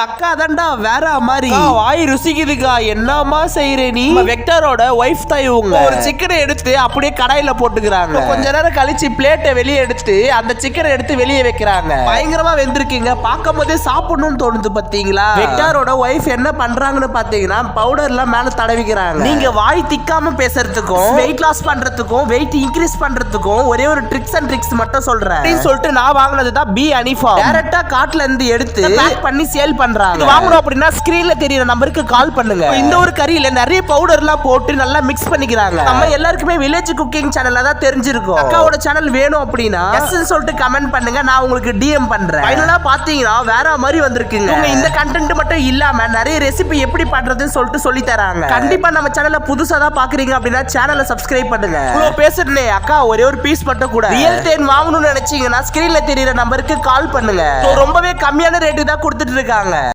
அக்கா தான்டா வேற மாதிரி வாய் ருசிக்குதுக்கா. என்னமா செய்யற நீ? வெக்டரோட ஒய்ஃப் தான் இவங்க. ஒரு சிக்கனை எடுத்து அப்படியே கடாயில போட்டுக்கிறாங்க. கொஞ்ச நேரம் கழிச்சு பிளேட்டை வெளியே எடுத்து அந்த சிக்கனை எடுத்து வெளியே வைக்கிறாங்க. பயங்கரமா வெந்திருக்கீங்க. பார்க்கும் போதே சாப்பிடணும்னு தோணுது பாத்தீங்களா? வெக்டரோட ஒய்ஃப் என்ன பண்றாங்கன்னு பாத்தீங்கன்னா பவுடர் எல்லாம் மேல தடவிக்கிறாங்க. நீங்க வாய் திக்காம பேசுறதுக்கும் வெயிட் லாஸ் பண்றதுக்கும் வெயிட் இன்க்ரீஸ் பண்றதுக்கும் ஒரே ஒரு ட்ரிக்ஸ் அண்ட் ட்ரிக்ஸ் மட்டும் சொல்றேன் அப்படின்னு சொல்லிட்டு நான் வாங்கினது தான் பி அனிஃபா. டைரக்டா காட்டுல இருந்து எடுத்து பேக் பண்ணி சேல் பண்றாங்க. வாங்கணும் அப்படின்னா ஸ்கிரீன்ல தெரியற நம்பருக்கு கால் பண்ணுங்க. இந்த ஒரு கறியில நிறைய பவுடர் எல்லாம் போட்டு நல்லா மிக்ஸ் பண்ணிக்கிறாங்க. நம்ம எல்லாருக்குமே வில்லேஜ் குக்கிங் சேனல்ல தான் தெரிஞ்சிருக்கும். அக்காவோட சேனல் வேணும் அப்படின்னா எஸ்ன்னு சொல்லிட்டு கமெண்ட் பண்ணுங்க, நான் உங்களுக்கு டிஎம் பண்றேன். ஃபைனலா பாத்தீங்கன்னா வேற மாதிரி வந்திருக்குங்க. உங்க இந்த கண்டென்ட் மட்டும் இல்லாம நிறைய ரெசிபி எப்படி பண்றதுன்னு சொல்லிட்டு சொல்லி தராங்க. கண்டிப்பா நம்ம சேனலை புதுசா தான் பாக்குறீங்க அப்படின்னா சேனலை சப்ஸ்கிரைப் பண்ணுங்க. இவ்வளவு பேசுறேனே அக்கா ஒரே ஒரு பீஸ் மட்டும் கூட ரியல் தேன் வாங்கணும்னு நினைச்சீங்கன்னா ஸ்கிரீன்ல தெரியற நம்பருக்கு கால் பண்ணுங்க. ரொம்பவே கம்மியான ரேட்டு தான் கொடுத்துட்டு இருக்காங்க.